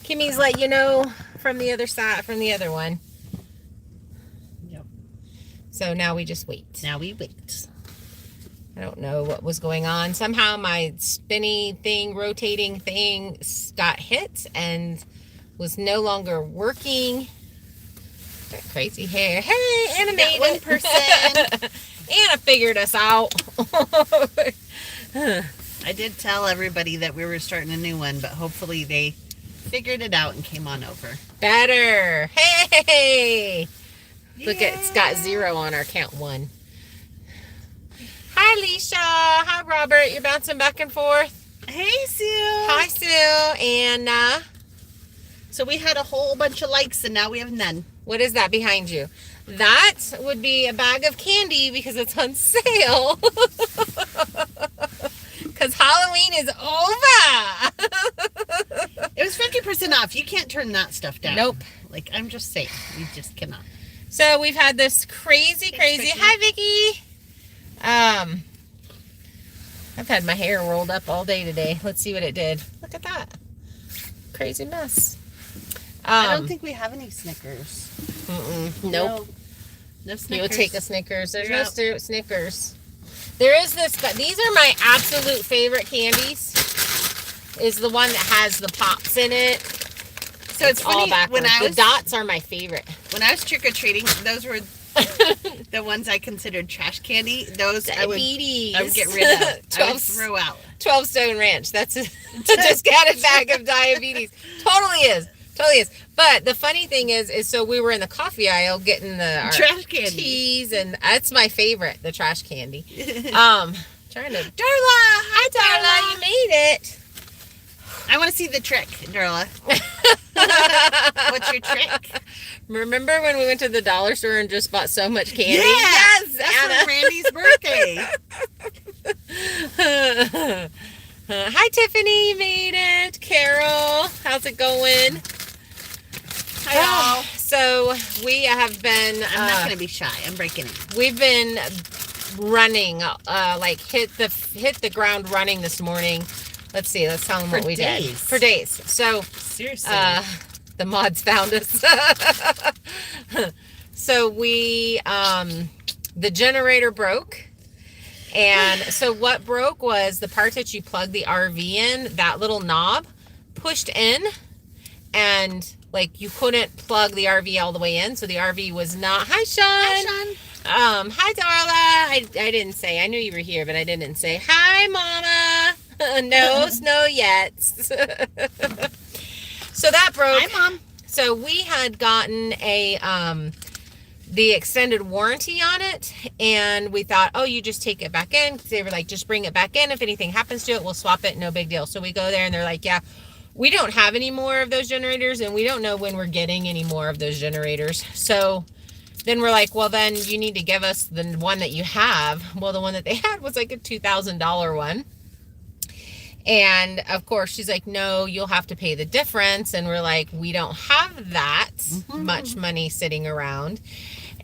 Kimmie's let you know from the other side, from the other one. Yep. So now we just wait. Now we wait. I don't know what was going on. Somehow my spinny thing, rotating thing got hit and was no longer working. That crazy hair. Hey, Anna made one it. person. Anna figured us out. I did tell everybody that we were starting a new one, but hopefully they figured it out and came on over. Better. Hey. Look, Yeah. it's got 0 on our count 1. Hi, Leisha. Hi, Robert. You're bouncing back and forth. Hey, Sue. Hi, Sue. Anna. So we had a whole bunch of likes, and now we have none. What is that behind you? That would be a bag of candy because it's on sale. Because Halloween is over. It was 50% off. You can't turn that stuff down. Nope. Like, I'm just saying. You just cannot. So we've had this crazy. Vicky. Hi, Vicky. I've had my hair rolled up all day today. Let's see what it did. Look at that. Crazy mess. I don't think we have any Snickers. Nope. No Snickers. You'll take a Snickers. There's You're no Snickers. There is this. These are my absolute favorite candies. Is the one that has the pops in it. So it's all funny, backwards. The dots are my favorite. When I was trick-or-treating, those were the ones I considered trash candy. Those Diabetes. I would get rid of. 12 I would throw out. 12 Stone Ranch. That's a discounted bag of diabetes. Totally is. But the funny thing is so we were in the coffee aisle getting our Trash candy. teas, and that's my favorite, the trash candy. Trying to. Darla! Hi, Darla, you made it. I want to see the trick, Darla. What's your trick? Remember when we went to the dollar store and just bought so much candy? Yes, that's Anna. for Randy's birthday. Hi, Tiffany, you made it. Carol, how's it going? Hi, all. So we have been. I'm not going to be shy. I'm breaking it. We've been running, like hit the ground running this morning. Let's see. Let's tell them what we did for days. So Seriously. the mods found us. So we the generator broke. And so what broke was the part that you plug the RV in, that little knob pushed in, and like you couldn't plug the RV all the way in. So the RV was not. Hi, Sean. Hi, Sean. Hi, Darla. I didn't say. I knew you were here, but I didn't say hi, Mama. No snow yet. So that broke. Hi, Mom. So we had gotten the extended warranty on it, and we thought, oh, you just take it back in. They were like, just bring it back in. If anything happens to it, we'll swap it. No big deal. So we go there, and they're like, yeah, we don't have any more of those generators, and we don't know when we're getting any more of those generators. So then we're like, well, then you need to give us the one that you have. Well, the one that they had was like a $2,000 one. And of course, she's like, no, you'll have to pay the difference. And we're like, we don't have that much money sitting around.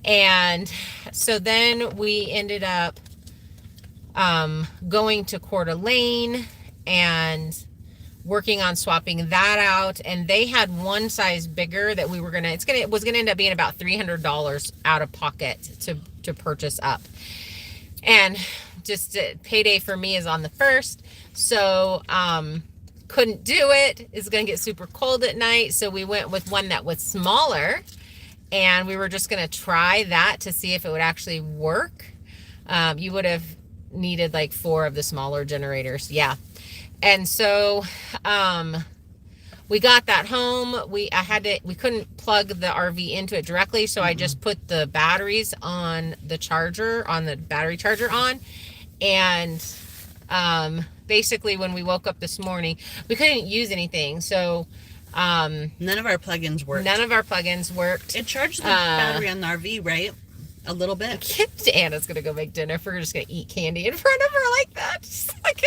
And so then we ended up going to Coeur d'Alene and working on swapping that out. And they had one size bigger that we were it was gonna end up being about $300 out of pocket to purchase up. And just payday for me is on the 1st. So couldn't do it. It's gonna get super cold at night. So we went with one that was smaller. And we were just going to try that to see if it would actually work. You would have needed like 4 of the smaller generators. Yeah. And so we got that home. We couldn't plug the RV into it directly. So I just put the batteries on the charger, on the battery charger on. And basically when we woke up this morning, we couldn't use anything. So none of our plugins worked. It charged the battery on the RV, right? A little bit. Anna's gonna go make dinner if we're just gonna eat candy in front of her like that. She's like,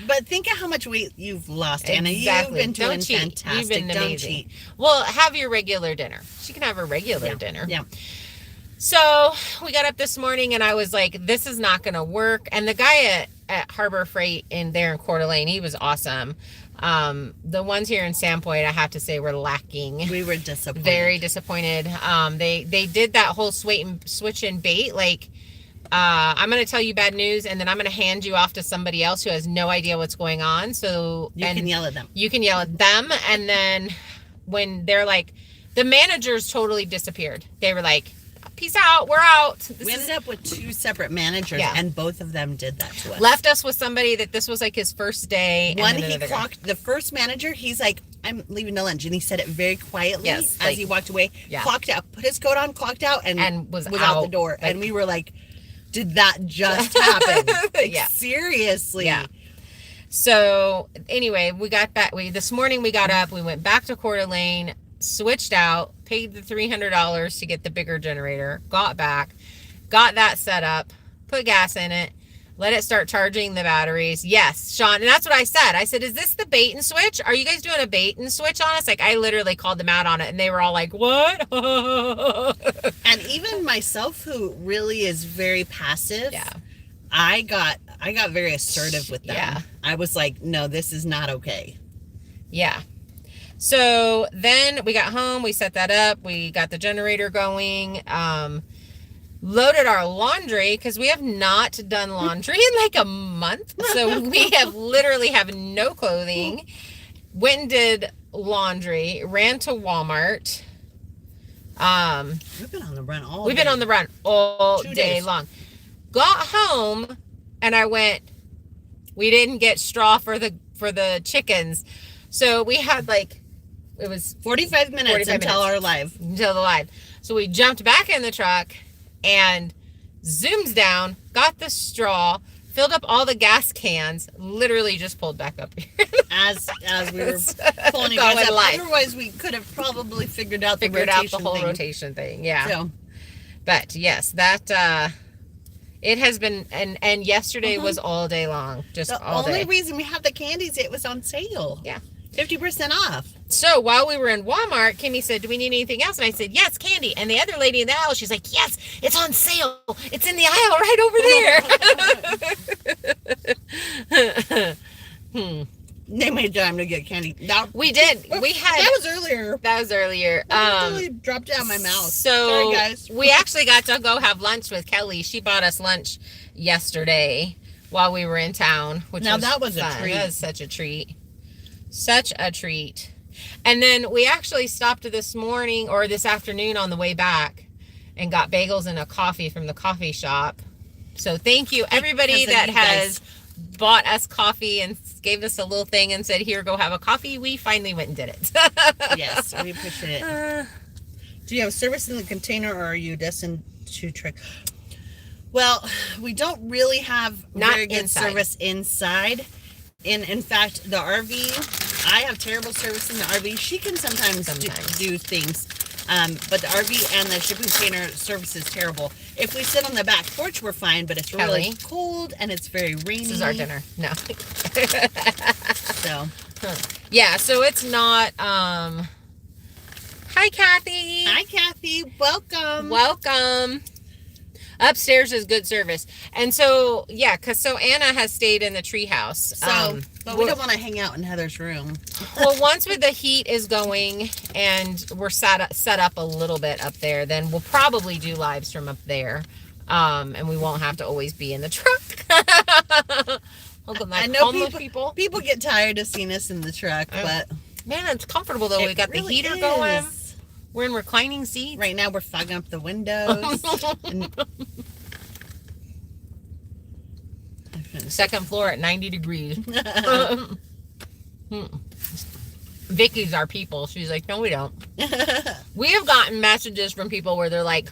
but think of how much weight you've lost, Anna. Exactly. You've been doing Don't cheat. fantastic. You've been Don't amazing. cheat. Well, have your regular dinner. She can have her regular dinner. Yeah. So we got up this morning and I was like, this is not gonna work. And the guy at Harbor Freight there in Coeur d'Alene, he was awesome. The ones here in Sandpoint, I have to say, were lacking. We were disappointed. Very disappointed. They did that whole switch and bait. Like, I'm going to tell you bad news, and then I'm going to hand you off to somebody else who has no idea what's going on. So you can yell at them. You can yell at them, and then when they're like, the managers totally disappeared. They were like, peace out, we're out. We ended up with 2 separate managers, and both of them did that to us. Left us with somebody that this was like his first day. One, he clocked, the first manager, he's like, I'm leaving to lunch. And he said it very quietly as he walked away. Yeah. Clocked out, put his coat on, clocked out, and was out the door. Like, and we were like, did that just happen? Like, seriously. Yeah. So anyway, we got back. This morning we got up, we went back to Coeur d'Alene, switched out, paid the $300 to get the bigger generator, got back, got that set up, put gas in it, let it start charging the batteries. Yes, Sean, and that's what I said. I said, is this the bait and switch? Are you guys doing a bait and switch on us? Like, I literally called them out on it, and they were all like, what? And even myself, who really is very passive, I got very assertive with them. Yeah. I was like, no, this is not okay. Yeah. So then we got home, we set that up, we got the generator going, loaded our laundry, because we have not done laundry in like a month. So we literally have no clothing. Went and did laundry, ran to Walmart. We've been on the run all We've been on the run all day long. Got home and I went, we didn't get straw for the chickens. So we had like, it was 45 minutes until the live. So we jumped back in the truck and zooms down, got the straw, filled up all the gas cans, literally just pulled back up here. as we were pulling you guys up. Otherwise, we could have probably figured out the whole rotation thing. Yeah. So. But yes, that it has been, and yesterday was all day long, just all day. The only reason we have the candies, it was on sale. Yeah. 50% off. So while we were in Walmart, Kimmie said, do we need anything else? And I said, yes, candy. And the other lady in the aisle, she's like, yes, it's on sale. It's in the aisle right over there. They made time to get candy. We did. That was earlier. I literally dropped out of my mouth. So sorry, guys. We actually got to go have lunch with Kelly. She bought us lunch yesterday while we were in town. That was fun. A treat. That was such a treat. Such a treat. And then we actually stopped this morning or this afternoon on the way back and got bagels and a coffee from the coffee shop. So thank you everybody that has bought us coffee and gave us a little thing and said, here, go have a coffee. We finally went and did it. Yes, we appreciate it. Do you have service in the container, or are you destined to trick? Well, we don't really have very good service inside. In fact, the RV, I have terrible service in the RV. She can sometimes. Do things. But the RV and the shipping container service is terrible. If we sit on the back porch, we're fine, but it's really cold and it's very rainy. This is our dinner. No. So. Yeah, so it's not, hi, Kathy. Hi, Kathy. Welcome. Welcome. Upstairs is good service. And so, yeah, so Anna has stayed in the treehouse. But we don't want to hang out in Heather's room. Well, once the heat is going and we're set up a little bit up there, then we'll probably do lives from up there. And we won't have to always be in the truck. I know people get tired of seeing us in the truck, but man, it's comfortable though. We got the heater going. We're in reclining seats. Right now we're fogging up the windows. Second floor at 90 degrees. Vicky's our people. She's like, no, we don't. We have gotten messages from people where they're like,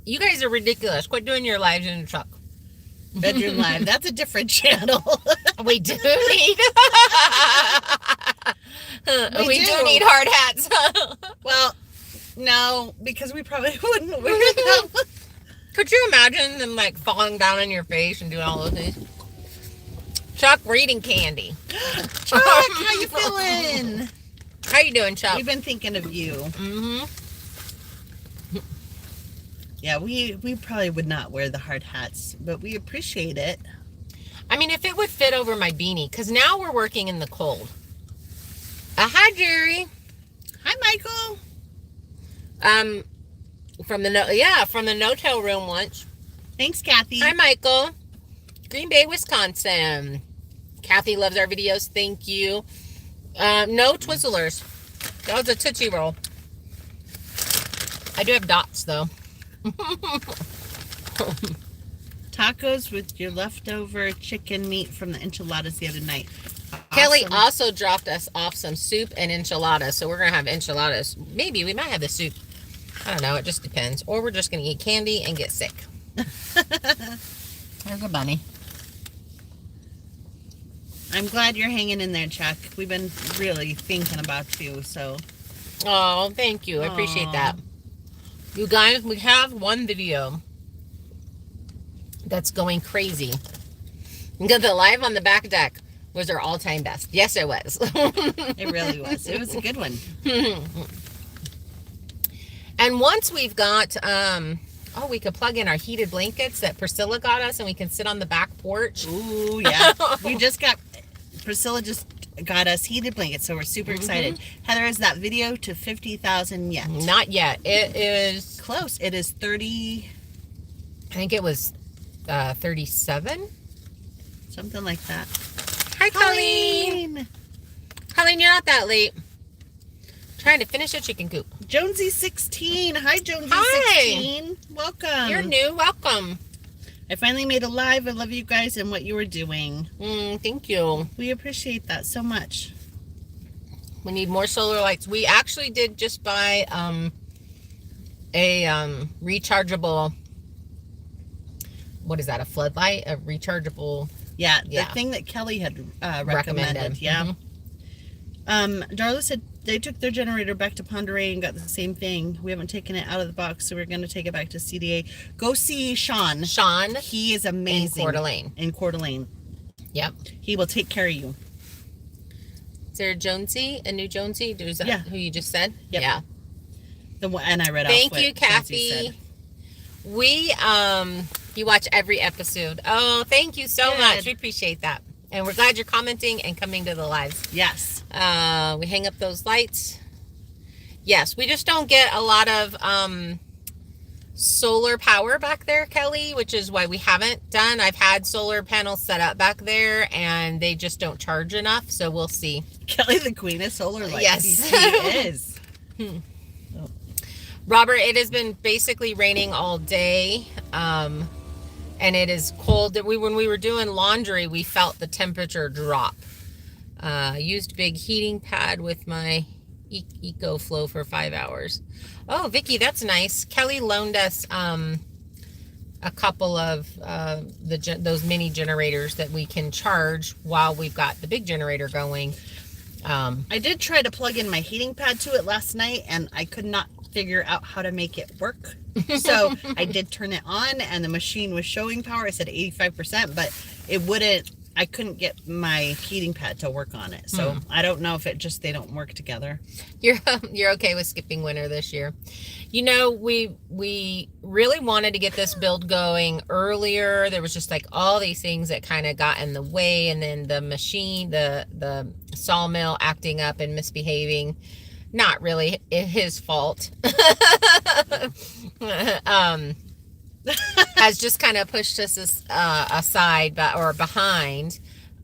you guys are ridiculous. Quit doing your lives in the truck. Bedroom Live. That's a different channel. We do need. we do need hard hats. Well, no, because we probably wouldn't wear them. Could you imagine them like falling down on your face and doing all those things? Chuck, we're eating candy. Chuck, how you feeling? How you doing, Chuck? We've been thinking of you. Mm-hmm. Yeah, we probably would not wear the hard hats, but we appreciate it. I mean, if it would fit over my beanie, because now we're working in the cold. Hi, Jerry. Hi, Michael. From the no-till room lunch. Thanks, Kathy. Hi, Michael. Green Bay, Wisconsin. Kathy loves our videos. Thank you. No Twizzlers. That was a Tootsie Roll. I do have dots, though. Tacos with your leftover chicken meat from the enchiladas the other night. Awesome. Kelly also dropped us off some soup and enchiladas, so we're going to have enchiladas. Maybe we might have the soup. I don't know. It just depends. Or we're just going to eat candy and get sick. There's a bunny. I'm glad you're hanging in there, Chuck. We've been really thinking about you, so. Oh, thank you. I appreciate that. You guys, we have one video that's going crazy. Because the live on the back deck was our all-time best. Yes, it was. It really was. It was a good one. And once we've got, we could plug in our heated blankets that Priscilla got us, and we can sit on the back porch. Ooh, yeah. Priscilla just got us heated blankets, so we're super excited. Heather, is that video to 50,000 yet? Not yet. It is close. It is 30. I think it was 37. Something like that. Hi, Colleen. Colleen, you're not that late. Trying to finish a chicken coop. Jonesy 16. Hi, Jonesy 16. Welcome. You're new. Welcome. I finally made a live. I love you guys and what you were doing. Thank you. We appreciate that so much. We need more solar lights. We actually did just buy a rechargeable. What is that? A floodlight? A rechargeable? Yeah, the thing that Kelly had recommended. Yeah. Darla said they took their generator back to Ponderay and got the same thing. We haven't taken it out of the box, so we're going to take it back to CDA. Go see Sean. Sean. He is amazing. In Coeur d'Alene. Yep. He will take care of you. Is there a Jonesy? A new Jonesy? Is that who you just said? Yep. Yeah. The one, and I read off Thank what you, Kathy. We, you watch every episode. Oh, thank you so much. We appreciate that. And we're glad you're commenting and coming to the lives. Yes. We hang up those lights. Yes, we just don't get a lot of solar power back there, Kelly, which is why we haven't done. I've had solar panels set up back there, and they just don't charge enough, so we'll see. Kelly, the queen of solar lights. Yes. She is. Robert, it has been basically raining all day. And it is cold. When we were doing laundry, we felt the temperature drop. Used big heating pad with my EcoFlow for 5 hours. Oh, Vicky, that's nice. Kelly loaned us a couple of those mini generators that we can charge while we've got the big generator going. I did try to plug in my heating pad to it last night, and I could not figure out how to make it work. So I did turn it on, and the machine was showing power. I said 85%, but it wouldn't. I couldn't get my heating pad to work on it. So I don't know if they don't work together. You're okay with skipping winter this year. You know, we really wanted to get this build going earlier. There was just like all these things that kind of got in the way, and then the machine, the sawmill acting up and misbehaving. Not really his fault. Has just kind of pushed us aside or behind.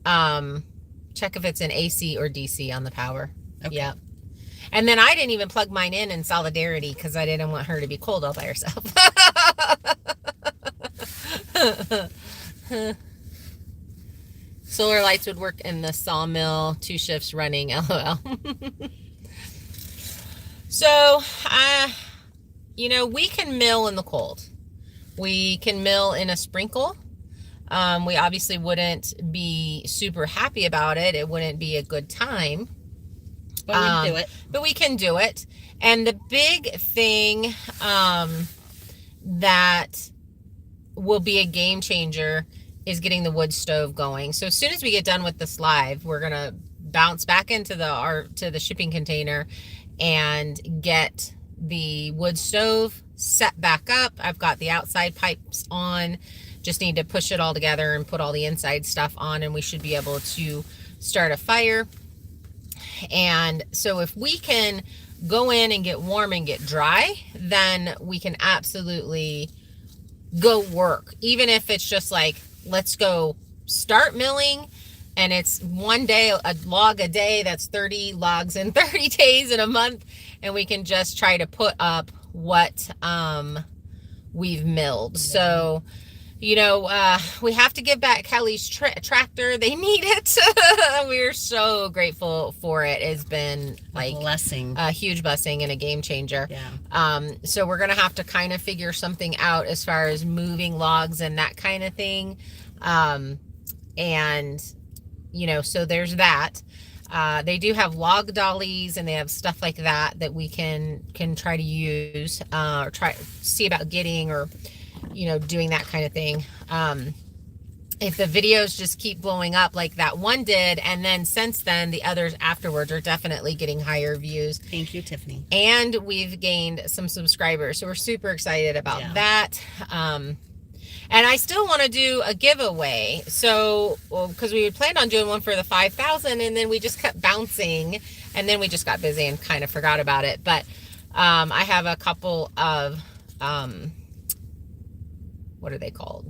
Check if it's an AC or DC on the power. Okay. Yeah. And then I didn't even plug mine in solidarity because I didn't want her to be cold all by herself. Solar lights would work in the sawmill, 2 shifts running, LOL. So, we can mill in the cold. We can mill in a sprinkle. We obviously wouldn't be super happy about it. It wouldn't be a good time. But we can do it. But we can do it. And the big thing that will be a game changer is getting the wood stove going. So as soon as we get done with this live, we're going to bounce back into the shipping container and get the wood stove set back up. I've got the outside pipes on. Just need to push it all together and put all the inside stuff on, and we should be able to start a fire. And so if we can go in and get warm and get dry, then we can absolutely go work. Even if it's just like, let's go start milling, and it's one day, a log a day, that's 30 logs in 30 days in a month, and we can just try to put up what we've milled. So, you know, we have to give back Kelly's tractor. They need it. We're so grateful for it. It's been like a blessing, a huge blessing and a game changer. Yeah. So we're going to have to kind of figure something out as far as moving logs and that kind of thing. And, you know, so there's that. They do have log dollies, and they have stuff like that that we can try to use, or try see about getting, or, you know, doing that kind of thing. If the videos just keep blowing up like that one did, and then since then the others afterwards are definitely getting higher views. Thank you, Tiffany. And we've gained some subscribers, so we're super excited about that. And I still want to do a giveaway. So, because we had planned on doing one for the 5,000, and then we just kept bouncing, and then we just got busy and kind of forgot about it. But I have a couple of, what are they called?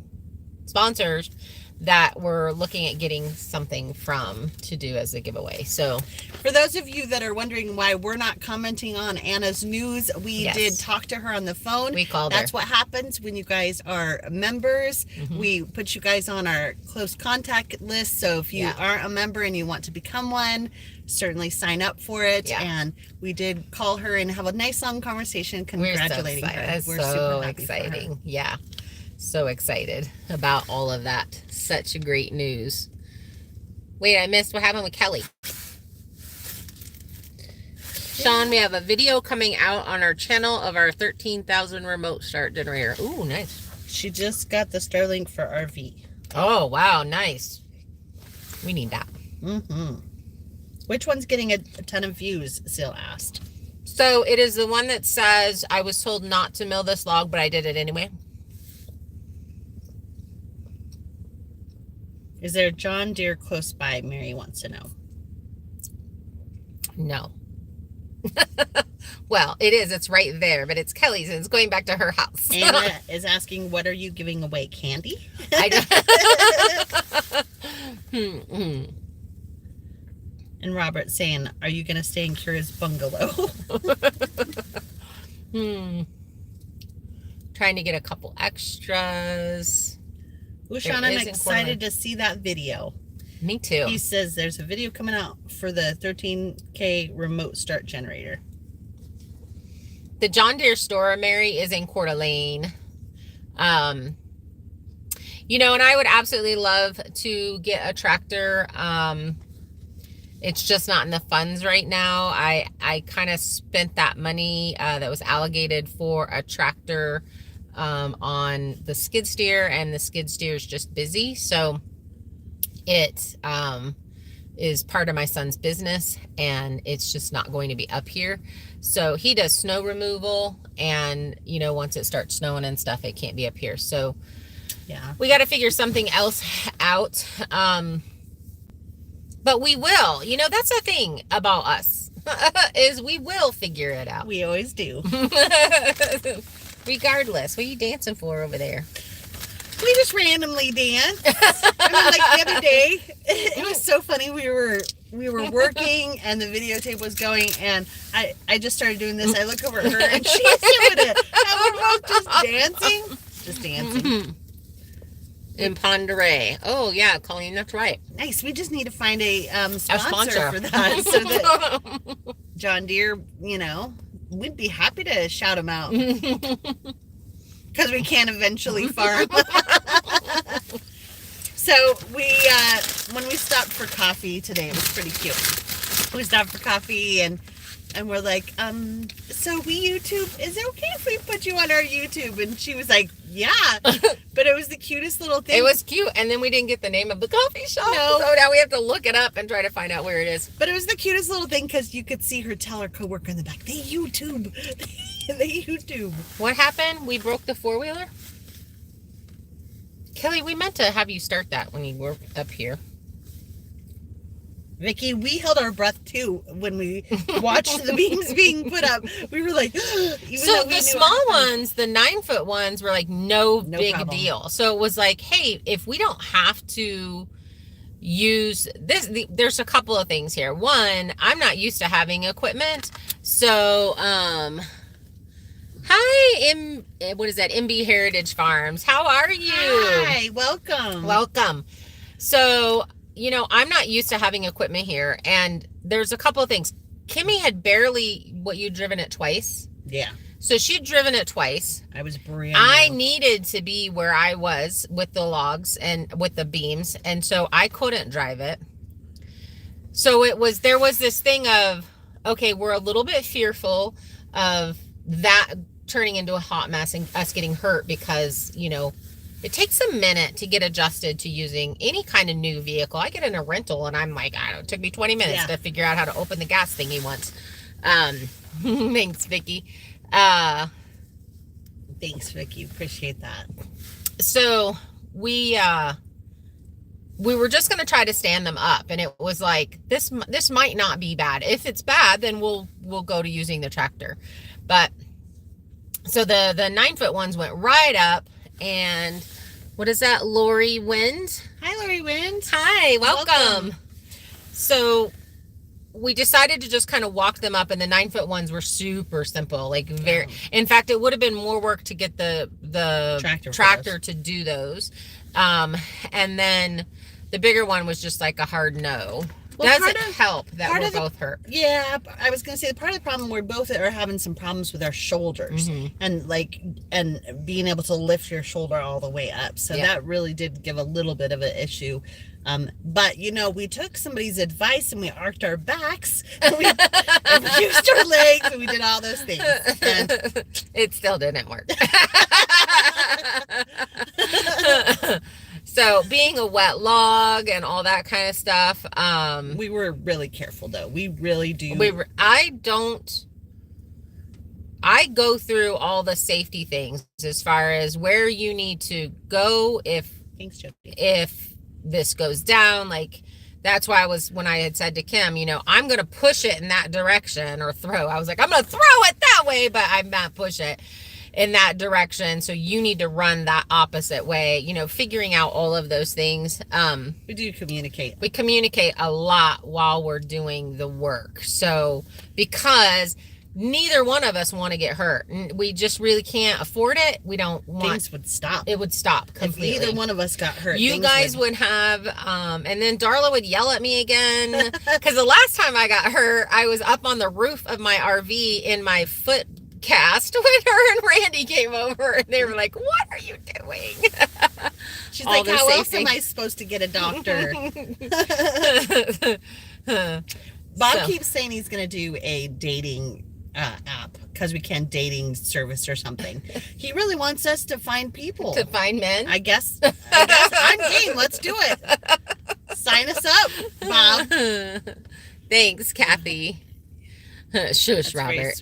Sponsors that we're looking at getting something from to do as a giveaway. So for those of you that are wondering why we're not commenting on Anna's news, we did talk to her on the phone. We called her. That's what happens when you guys are members. We put you guys on our close contact list. So if you aren't a member and you want to become one, certainly sign up for it. And we did call her and have a nice long conversation congratulating her. That's We're so super happy exciting. for her. Yeah. So excited about all of that. Such great news. Wait, I missed what happened with Kelly. Sean, we have a video coming out on our channel of our 13,000 remote start generator. Ooh, nice. She just got the Starlink for RV. Oh, wow, nice. We need that. Which one's getting a ton of views, Sil asked. So it is the one that says, I was told not to mill this log, but I did it anyway. Is there a John Deere close by? Mary wants to know. No. Well, it is. It's right there, but it's Kelly's, and it's going back to her house. Anna is asking, what are you giving away? Candy? I don't. And Robert saying, are you going to stay in Kira's bungalow? Trying to get a couple extras. Sean, I'm excited to see that video. Me too. He says there's a video coming out for the 13K remote start generator. The John Deere store, Mary, is in Coeur d'Alene. You know, and I would absolutely love to get a tractor. It's just not in the funds right now. I kind of spent that money that was allocated for a tractor on the skid steer, and the skid steer is just busy. So it is part of my son's business, and it's just not going to be up here. So he does snow removal, and, you know, once it starts snowing and stuff, it can't be up here. So yeah, we got to figure something else out. But we will. You know, that's the thing about us is we will figure it out. We always do. Regardless. What are you dancing for over there? We just randomly dance. I mean, like the other day, it was so funny. We were working and the videotape was going, and I just started doing this. I look over at her, and she's doing it. And we're both just dancing. In Ponderay. Oh yeah, Colleen, that's right. Nice. We just need to find a sponsor for that, so that John Deere, you know, we'd be happy to shout him out because we can eventually farm. So we when we stopped for coffee today, it was pretty cute. We stopped for coffee and we're like, so we YouTube, is it okay if we put you on our YouTube? And she was like, yeah. But it was the cutest little thing. It was cute, and then we didn't get the name of the coffee shop. No. So now we have to look it up and try to find out where it is. But it was the cutest little thing because you could see her tell her coworker in the back, they YouTube. They YouTube. What happened? We broke the four-wheeler? Kelly, we meant to have you start that when you were up here. Vicky, we held our breath too when we watched the beams being put up. We were like, so the small ones, the 9-foot ones, were like no big problem. Deal. So it was like, hey, if we don't have to use this, there's a couple of things here. One, I'm not used to having equipment, so hi, what is that? MB Heritage Farms. How are you? Hi, welcome. So, I'm not used to having equipment here, and there's a couple of things. Kimmie had barely, you'd driven it twice? Yeah. So she'd driven it twice. I was brand new. I needed to be where I was with the logs and with the beams, and so I couldn't drive it. So there was this thing of, okay, we're a little bit fearful of that turning into a hot mess and us getting hurt because, it takes a minute to get adjusted to using any kind of new vehicle. I get in a rental and I'm like, I don't know, it took me 20 minutes to figure out how to open the gas thingy once. Thanks, Vicky. Thanks, Vicky. Appreciate that. So we were just going to try to stand them up, and it was like, this might not be bad. If it's bad, then we'll go to using the tractor. But so the 9-foot ones went right up. And what is that, Lori Wind? Hi, Lori Wind. Hi, welcome. So we decided to just kind of walk them up, and the 9-foot ones were super simple. Like in fact, it would have been more work to get the tractor to do those. And then the bigger one was just like a hard no. Well, doesn't help that we're both hurt. Yeah, I was gonna say part of the problem, we're both are having some problems with our shoulders, and being able to lift your shoulder all the way up. So that really did give a little bit of an issue. But we took somebody's advice and we arched our backs, and we used our legs, and we did all those things. And it still didn't work. So being a wet log and all that kind of stuff. We were really careful though. We really do. I go through all the safety things as far as where you need to go if this goes down. Like, that's why when I had said to Kim, I'm going to push it in that direction, or throw. I was like, I'm going to throw it that way, but I'm not push it in that direction. So you need to run that opposite way, figuring out all of those things. We do communicate. We communicate a lot while we're doing the work. So because neither one of us want to get hurt, we just really can't afford it. We don't want. Things would stop. It would stop completely. If either one of us got hurt, you guys would have, and then Darla would yell at me again. Because the last time I got hurt, I was up on the roof of my RV in my foot cast when her and Randy came over, and they were like, what are you doing? She's like, how else am I supposed to get a doctor? Bob keeps saying he's going to do a dating app, because we can, dating service or something. He really wants us to find people. To find men? I guess I'm game. Let's do it. Sign us up, Bob. Thanks, Kathy. Shush, Robert.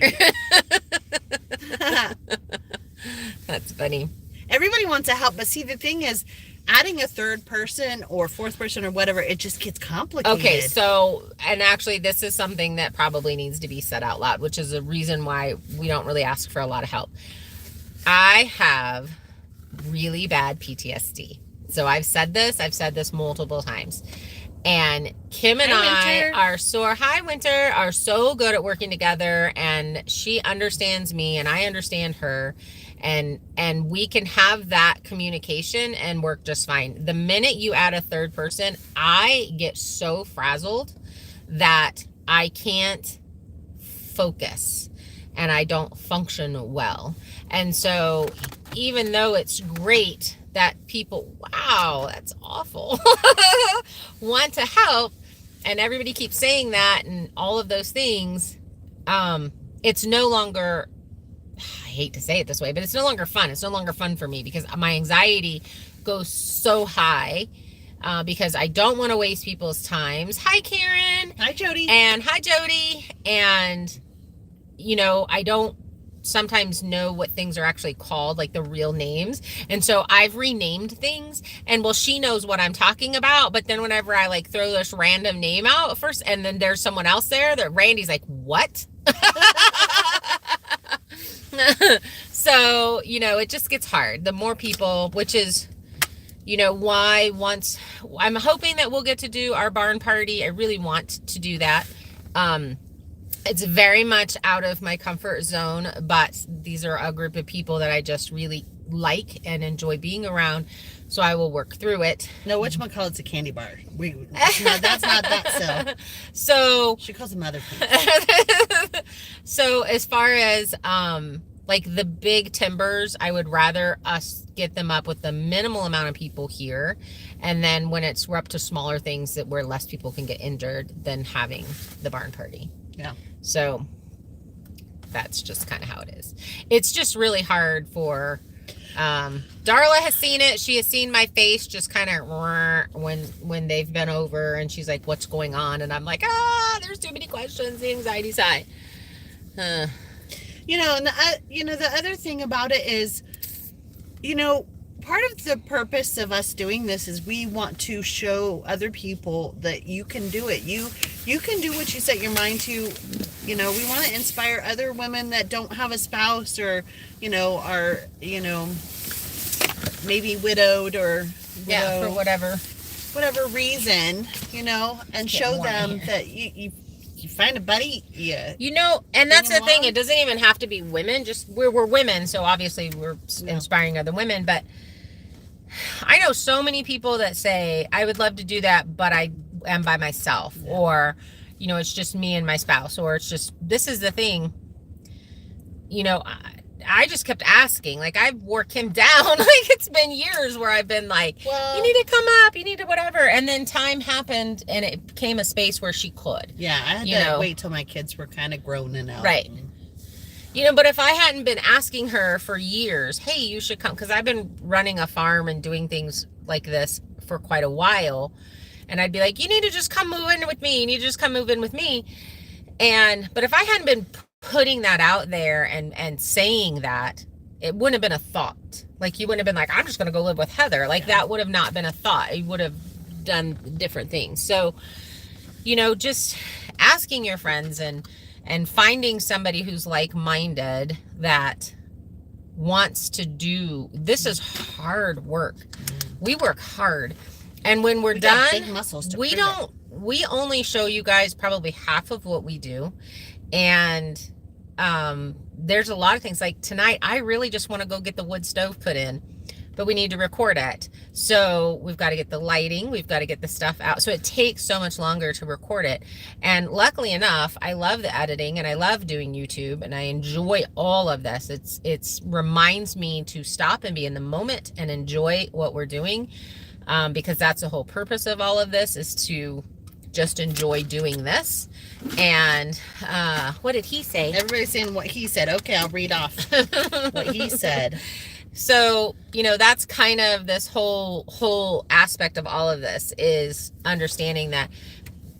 That's funny. Everybody wants to help, but see, the thing is, adding a third person or fourth person or whatever, it just gets complicated. Okay, so, and actually this is something that probably needs to be said out loud, which is a reason why we don't really ask for a lot of help. I have really bad PTSD. So I've said this multiple times. And Kim and I are so good at working together, and she understands me and I understand her, and we can have that communication and work just fine. The minute you add a third person, I get so frazzled that I can't focus and I don't function well. And so even though it's great that people, wow, that's awful, want to help, and everybody keeps saying that and all of those things, it's no longer, I hate to say it this way, but it's no longer fun. It's no longer fun for me because my anxiety goes so high, because I don't want to waste people's times. Hi, Karen. Hi, Jody. And hi, Jody. And, I don't sometimes know what things are actually called, like the real names. And so I've renamed things, and well, she knows what I'm talking about. But then whenever I like throw this random name out first, and then there's someone else there, that Randy's like, what? So, it just gets hard. The more people, which is, why once I'm hoping that we'll get to do our barn party. I really want to do that. It's very much out of my comfort zone, but these are a group of people that I just really like and enjoy being around. So I will work through it. No, whatchamacallit's a candy bar. That's not that. So she calls them other things. So as far as like the big timbers, I would rather us get them up with the minimal amount of people here, and then when we're up to smaller things where less people can get injured, than having the barn party. Yeah. So that's just kind of how it is. It's just really hard for Darla has seen it. She has seen my face just kind of when they've been over, and she's like, what's going on? And I'm like, there's too many questions, the anxiety side. And the other thing about it is, part of the purpose of us doing this is we want to show other people that you can do it. You can do what you set your mind to. We want to inspire other women that don't have a spouse, or, are, maybe widowed, or for whatever reason, and show them that you find a buddy. Yeah. And that's the thing. It doesn't even have to be women. Just we're women, so obviously we're inspiring other women. But I know so many people that say, I would love to do that, but I am by myself, or, it's just me and my spouse, or it's just, this is the thing, I just kept asking, like, I've worked him down. Like, it's been years where I've been like, you need to come up, you need to whatever. And then time happened, and it became a space where she could. Yeah, I had to wait till my kids were kind of grown and out. Right. But if I hadn't been asking her for years, hey, you should come, because I've been running a farm and doing things like this for quite a while. And I'd be like, you need to just come move in with me. You need to just come move in with me. But if I hadn't been putting that out there and saying that, it wouldn't have been a thought. Like, you wouldn't have been like, I'm just going to go live with Heather. Like, that would have not been a thought. You would have done different things. So, just asking your friends and finding somebody who's like-minded that wants to do, this is hard work. We work hard. And when we're done, big muscles we only show you guys probably half of what we do. And there's a lot of things. Like tonight, I really just want to go get the wood stove put in, but we need to record it. So we've got to get the lighting. We've got to get the stuff out. So it takes so much longer to record it. And luckily enough, I love the editing, and I love doing YouTube, and I enjoy all of this. It's reminds me to stop and be in the moment and enjoy what we're doing. Because that's the whole purpose of all of this, is to just enjoy doing this. And what did he say? Everybody's saying what he said. Okay, I'll read off what he said. So, that's kind of this whole aspect of all of this, is understanding that,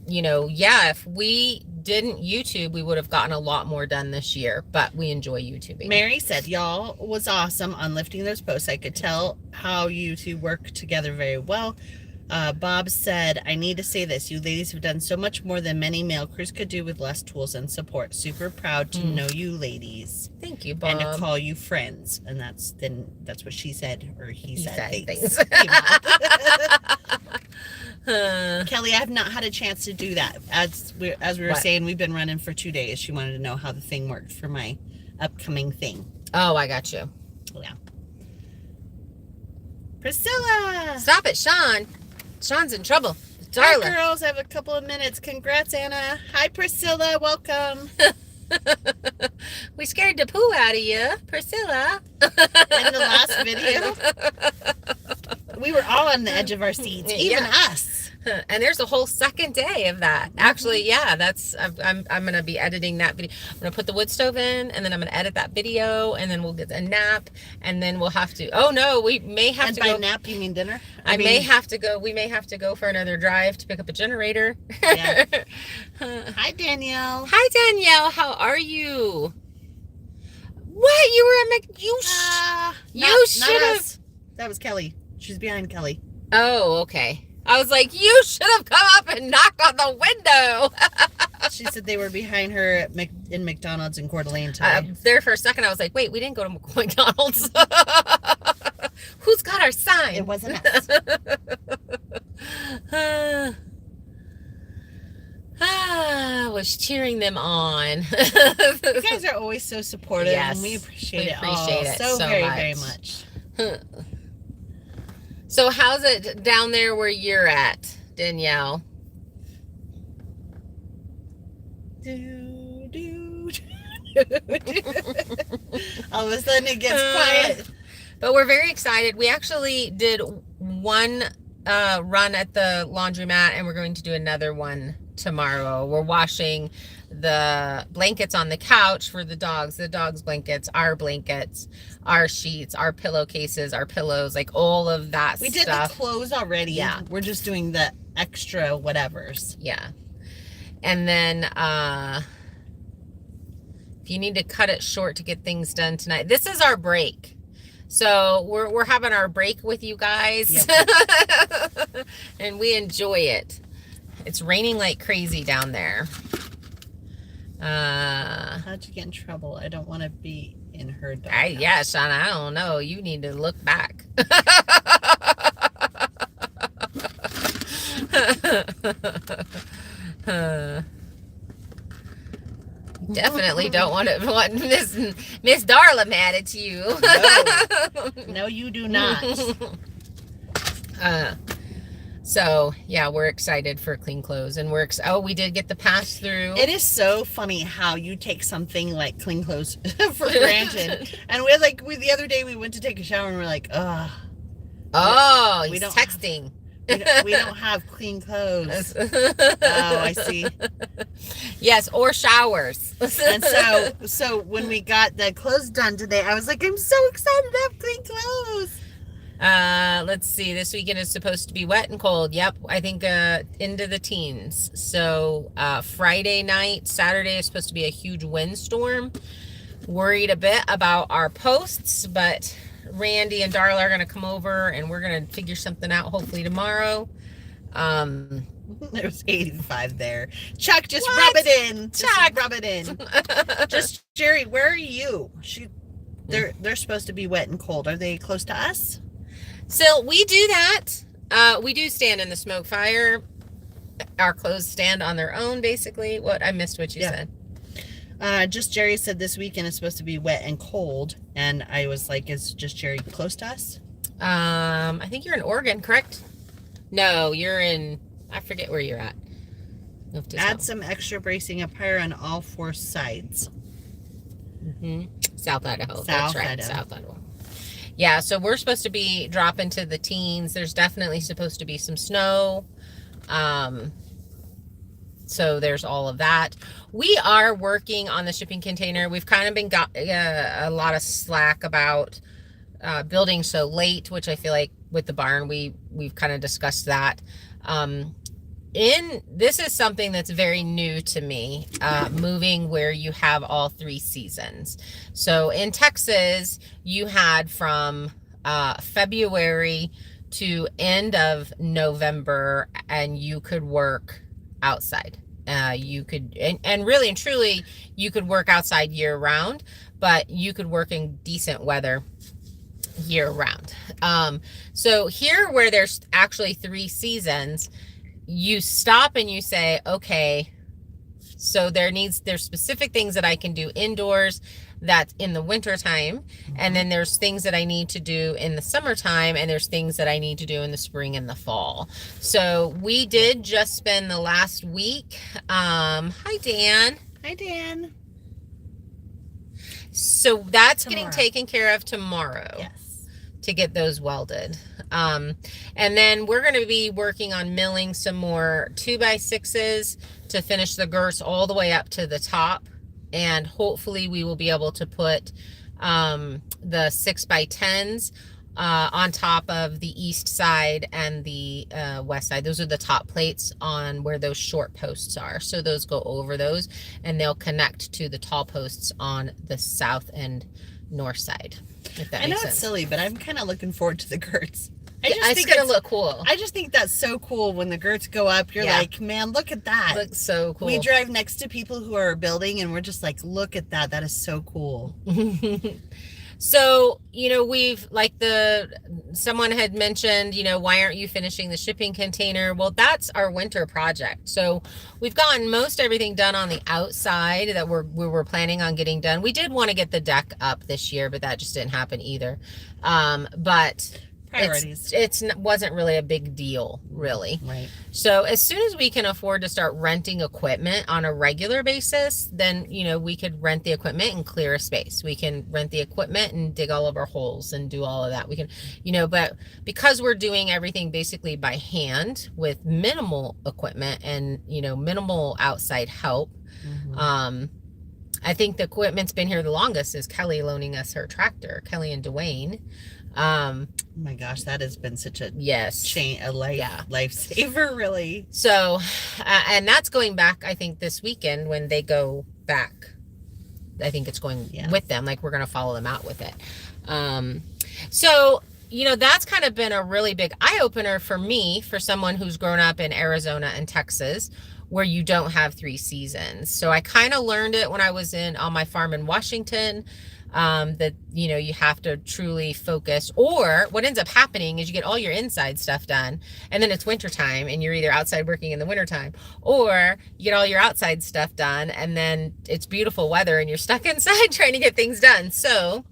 if we didn't YouTube, we would have gotten a lot more done this year, but we enjoy YouTubing. Mary said, y'all was awesome on lifting those posts. I could tell how you two work together very well. Bob said, I need to say this. You ladies have done so much more than many male crews could do with less tools and support. Super proud to know you ladies. Thank you, Bob. And to call you friends. And that's what she said, or he said things. Kelly, I have not had a chance to do that. As we were saying, we've been running for 2 days. She wanted to know how the thing worked for my upcoming thing. Oh, I got you. Yeah. Priscilla! Stop it, Sean. Sean's in trouble. Darla. Hi, girls. I have a couple of minutes. Congrats, Anna. Hi, Priscilla. Welcome. We scared the poo out of you, Priscilla. In the last video, we were all on the edge of our seats, even us. And there's a whole second day of that. Actually, yeah, I'm gonna be editing that video. I'm gonna put the wood stove in, and then I'm gonna edit that video, and then we'll get a nap, and then we'll have to. Oh no, we may have and to. And by go, nap, you mean dinner? We may have to go for another drive to pick up a generator. Yeah. Hi, Danielle. Hi, Danielle. How are you? What? You were at you should have. That was Kelly. She's behind Kelly. Oh, okay. I was like, you should have come up and knocked on the window. She said they were behind her in McDonald's in Coeur d'Alene today. There for a second, I was like, wait, we didn't go to McDonald's. Who's got our sign? It wasn't us. I was cheering them on. You guys are always so supportive, yes, and we appreciate it so very, much. very much. So how's it down there where you're at, Danielle? All of a sudden it gets quiet. But we're very excited. We actually did one run at the laundromat, and we're going to do another one tomorrow. We're washing the blankets on the couch for the dogs blankets, our sheets, our pillowcases, our pillows, like all of that we stuff. did the clothes already. Yeah. We're just doing the extra whatevers. Yeah. And then if you need to cut it short to get things done tonight, this is our break. So we're having our break with you guys. Yep. And we enjoy it. It's raining like crazy down there. How'd you get in trouble? I don't want to be in her dog. Yeah, Shauna, I don't know. You need to look back. Definitely don't want Miss Darla mad at you. No, you do not. So yeah, we're excited for clean clothes, and we did get the pass through. It is so funny how you take something like clean clothes for granted. And the other day we went to take a shower and we're like, ugh. Oh, he's texting. We don't have clean clothes. Oh, I see. Yes, or showers. And so when we got the clothes done today, I was like, I'm so excited to have clean clothes. Let's see. This weekend is supposed to be wet and cold. Yep, I think into the teens. So Friday night, Saturday is supposed to be a huge windstorm. Worried a bit about our posts, but Randy and Darla are going to come over and we're going to figure something out hopefully tomorrow. There's 85 there. Chuck, just rub it in. Chuck, rub it in. Just Jerry, where are you? They're supposed to be wet and cold. Are they close to us? So we do that. We do stand in the smoke fire. Our clothes stand on their own, basically. I missed what you said. Just Jerry said this weekend is supposed to be wet and cold, and I was like, is just Jerry close to us? I think you're in Oregon, correct? No, you're in, I forget where you're at. Add some extra bracing up higher on all four sides. South Idaho. That's right. South Idaho. Yeah, so we're supposed to be dropping to the teens. There's definitely supposed to be some snow. So there's all of that. We are working on the shipping container. We've kind of been got a lot of slack about building so late, which I feel like with the barn, we've kind of discussed that. This is something that's very new to me, moving where you have all 3 seasons. So in Texas, you had from February to end of November, and you could work outside. You could, and really and truly, you could work outside year round, but you could work in decent weather year round. So here where there's actually 3 seasons, you stop and you say, okay, so there's specific things that I can do indoors that's in the winter time. And then there's things that I need to do in the summertime, and there's things that I need to do in the spring and the fall. So we did just spend the last week. Hi, Dan. Hi, Dan. So that's getting taken care of tomorrow. Yes. To get those welded. And then we're going to be working on milling some more 2x6s to finish the girths all the way up to the top. And hopefully we will be able to put the 6x10s on top of the east side and the west side. Those are the top plates on where those short posts are. So those go over those, and they'll connect to the tall posts on the south and north side. If that I know makes it's sense. silly, but I'm kind of looking forward to the girts. It's gonna look cool. I just think that's so cool when the girts go up. You're like, man, look at that. Looks so cool. We drive next to people who are building, and we're just like, look at that. That is so cool. So, we've someone had mentioned, why aren't you finishing the shipping container? Well, that's our winter project. So we've gotten most everything done on the outside that we were planning on getting done. We did want to get the deck up this year, but that just didn't happen either. But priorities. It wasn't really a big deal, really. Right. So as soon as we can afford to start renting equipment on a regular basis, then, we could rent the equipment and clear a space. We can rent the equipment and dig all of our holes and do all of that. We can, but because we're doing everything basically by hand with minimal equipment and, minimal outside help, I think the equipment's been here the longest is Kelly loaning us her tractor, Kelly and Dwayne. Oh my gosh, that has been such a lifesaver, really. So, and that's going back, I think, this weekend when they go back. I think it's going with them. Like, we're going to follow them out with it. So, that's kind of been a really big eye-opener for me, for someone who's grown up in Arizona and Texas, where you don't have 3 seasons. So I kind of learned it when I was on my farm in Washington. That, you have to truly focus, or what ends up happening is you get all your inside stuff done, and then it's wintertime and you're either outside working in the wintertime, or you get all your outside stuff done and then it's beautiful weather and you're stuck inside trying to get things done. So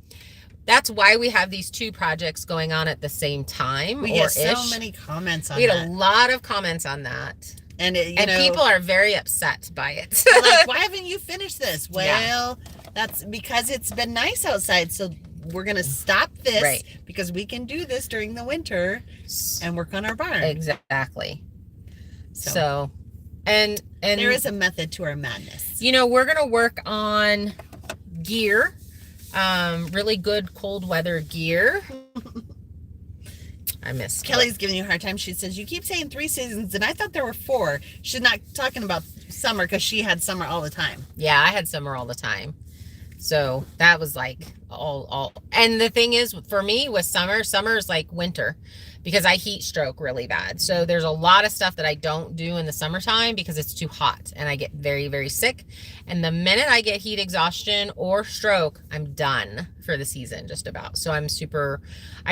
that's why we have these 2 projects going on at the same time. We get so many comments on that. We get a lot of comments on that. And, people are very upset by it. Like, why haven't you finished this? Well, that's because it's been nice outside. So we're going to stop this because we can do this during the winter and work on our barn. Exactly. So and there is a method to our madness. We're going to work on gear, really good cold weather gear. I missed Kelly's giving you a hard time. She says, you keep saying 3 seasons, and I thought there were 4. She's not talking about summer because she had summer all the time. Yeah, I had summer all the time. So that was like all. And the thing is, for me, with summer is like winter, because I heat stroke really bad. So there's a lot of stuff that I don't do in the summertime because it's too hot and I get very, very sick. And the minute I get heat exhaustion or stroke, I'm done for the season, just about. So I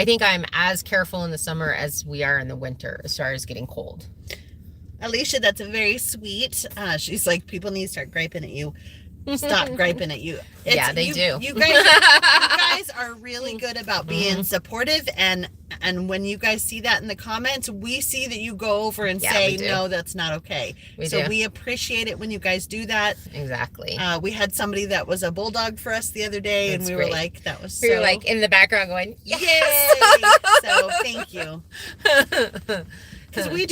think I'm as careful in the summer as we are in the winter as far as getting cold. Alicia, that's very sweet. She's like, people need to start griping at you. Stop griping at you. They do. You guys are really good about being supportive, and when you guys see that in the comments, we see that you go over and say, no, that's not okay. We appreciate it when you guys do that. Exactly. We had somebody that was a bulldog for us the other day, and we were like, that was so... We were like in the background going, yes! Yay! So thank you. Because we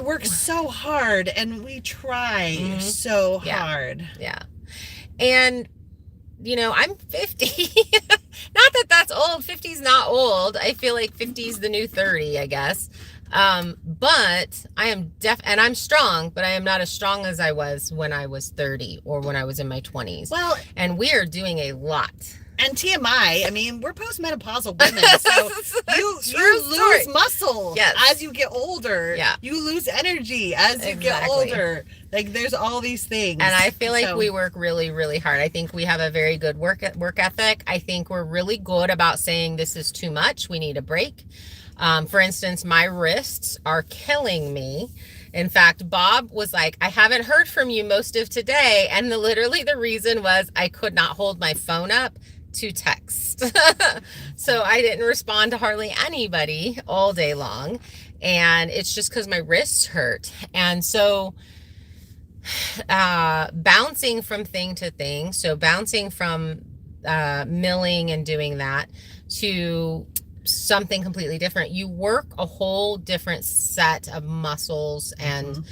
work so hard, and we try so hard. Yeah. And, I'm 50. Not that that's old. 50's not old. I feel like 50's the new 30, I guess. But I am and I'm strong, but I am not as strong as I was when I was 30 or when I was in my 20s. Well, and we are doing a lot. And TMI, I mean, we're postmenopausal women, so you lose muscle as you get older. Yeah. You lose energy as you get older. Like, there's all these things. And I feel like we work really, really hard. I think we have a very good work ethic. I think we're really good about saying this is too much. We need a break. For instance, my wrists are killing me. In fact, Bob was like, I haven't heard from you most of today. And literally the reason was I could not hold my phone up to text. So I didn't respond to hardly anybody all day long. And it's just because my wrists hurt. And so bouncing from thing to thing, so bouncing from milling and doing that to something completely different, you work a whole different set of muscles and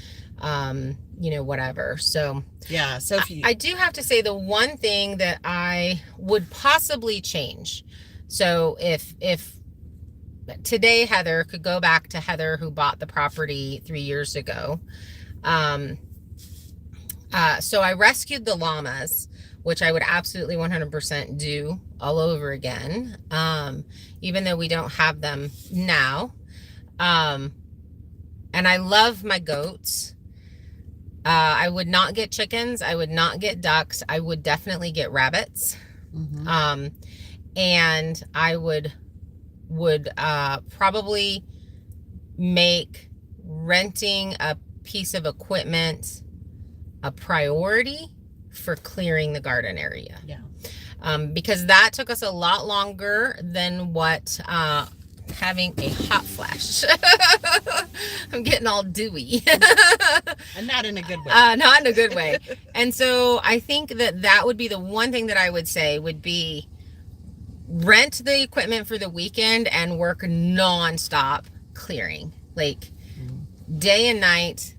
whatever. So yeah, so I do have to say the one thing that I would possibly change, so if today Heather could go back to Heather who bought the property 3 years ago. So I rescued the llamas, which I would absolutely 100% do all over again, even though we don't have them now. And I love my goats. I would not get chickens. I would not get ducks. I would definitely get rabbits. Mm-hmm. And I would probably make renting a piece of equipment a priority for clearing the garden area. Yeah. Because that took us a lot longer than what having a hot flash. I'm getting all dewy. And not in a good way. Not in a good way. And so I think that would be the one thing that I would say would be rent the equipment for the weekend and work nonstop clearing, like day and night.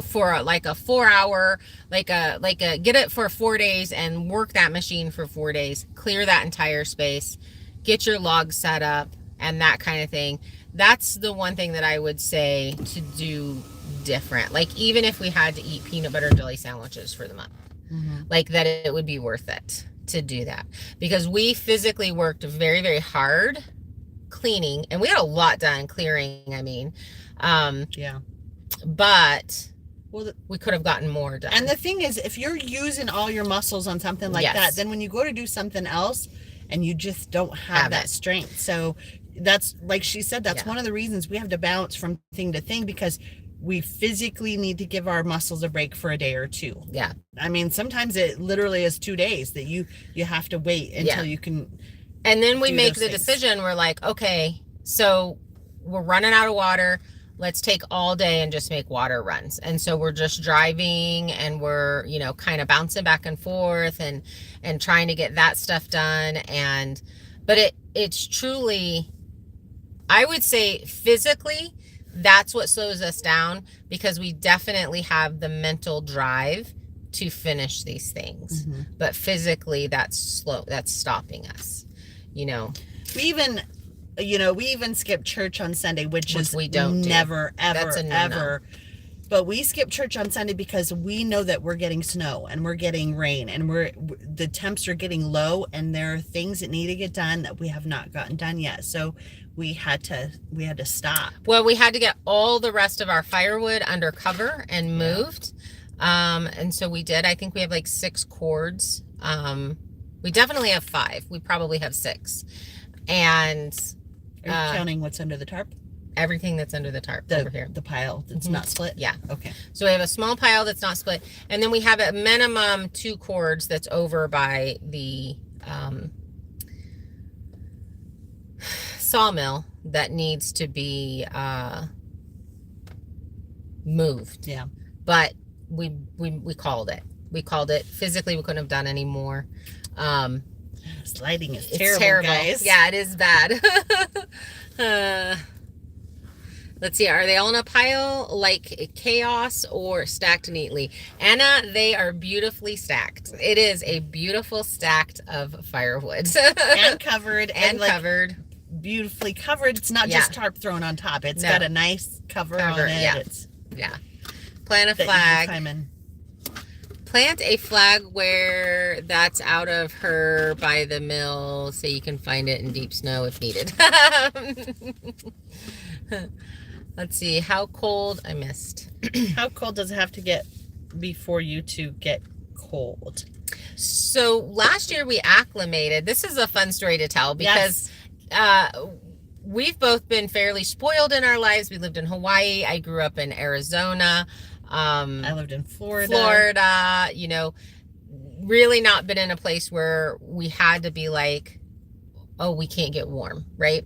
For like a 4 hour, get it for 4 days and work that machine for 4 days, clear that entire space, get your logs set up and that kind of thing. That's the one thing that I would say to do different. Like, even if we had to eat peanut butter and jelly sandwiches for the month, like that, it would be worth it to do that, because we physically worked very, very hard cleaning, and we had a lot done clearing. I mean, but we could have gotten more done. And the thing is, if you're using all your muscles on something like that, then when you go to do something else and you just don't have that strength. So that's, like she said, that's one of the reasons we have to bounce from thing to thing, because we physically need to give our muscles a break for a day or two. Yeah. I mean, sometimes it literally is 2 days that you have to wait until you can. And then we make the decision. We're like, okay, so we're running out of water. Let's take all day and just make water runs. And so we're just driving and we're, kind of bouncing back and forth and trying to get that stuff done. But it's truly, I would say physically, that's what slows us down, because we definitely have the mental drive to finish these things. But physically, that's stopping us, We even skip church on Sunday, which is we don't never, ever, ever. But we skip church on Sunday because we know that we're getting snow and we're getting rain and the temps are getting low, and there are things that need to get done that we have not gotten done yet. So we had to stop. Well, we had to get all the rest of our firewood under cover and moved. And so we did. I think we have like 6 cords. We definitely have 5. We probably have 6. And are you counting what's under the tarp? Everything that's under the tarp over here. The pile that's not split? Yeah. Okay. So we have a small pile that's not split. And then we have a minimum 2 cords that's over by the sawmill that needs to be moved. Yeah. But we called it. We called it. Physically, we couldn't have done any more. This lighting is terrible, guys. Yeah, it is bad. Let's see. Are they all in a pile like chaos or stacked neatly? Anna, they are beautifully stacked. It is a beautiful stacked of firewood. And covered. And covered. Beautifully covered. It's not just tarp thrown on top. It's got a nice cover on it. Yeah. Plant a flag. Plant a flag where that's out of her by the mill, so you can find it in deep snow if needed. Let's see. How cold? I missed. How cold does it have to get before you to get cold? So last year we acclimated. This is a fun story to tell, because we've both been fairly spoiled in our lives. We lived in Hawaii. I grew up in Arizona. I lived in Florida, really not been in a place where we had to be like, oh, we can't get warm, right?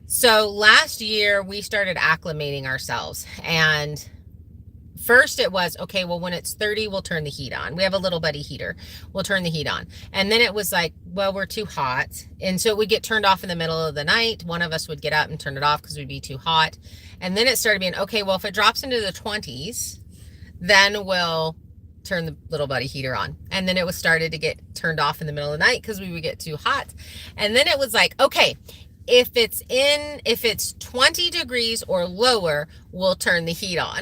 So last year we started acclimating ourselves, and first it was, okay, well, when it's 30, we'll turn the heat on. We have a little buddy heater. We'll turn the heat on. And then it was like, well, we're too hot. And so it would get turned off in the middle of the night. One of us would get up and turn it off because we'd be too hot. And then it started being, okay, well, if it drops into the 20s, then we'll turn the little buddy heater on. And then it was started to get turned off in the middle of the night because we would get too hot. And then it was like, okay, if it's 20 degrees or lower, we'll turn the heat on.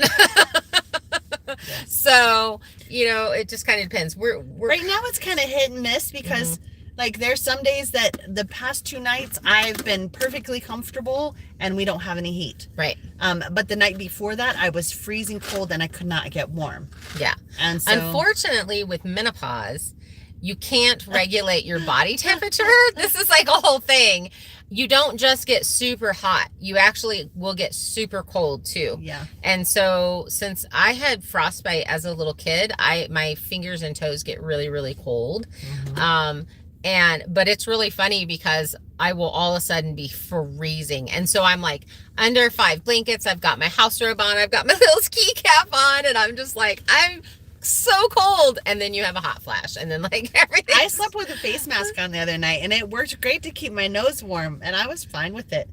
Yes. So, it just kind of depends. We're right now it's kind of hit and miss because like there's some days that the past 2 nights I've been perfectly comfortable and we don't have any heat. Right. But the night before that I was freezing cold and I could not get warm. Yeah. And so unfortunately with menopause, you can't regulate your body temperature. This is like a whole thing. You don't just get super hot. You actually will get super cold too. Yeah. And so since I had frostbite as a little kid, my fingers and toes get really, really cold. But it's really funny because I will all of a sudden be freezing. And so I'm like under 5 blankets. I've got my house robe on. I've got my little ski cap on. And I'm just like, I'm so cold. And then you have a hot flash. And then like everything. I slept with a face mask on the other night and it worked great to keep my nose warm. And I was fine with it.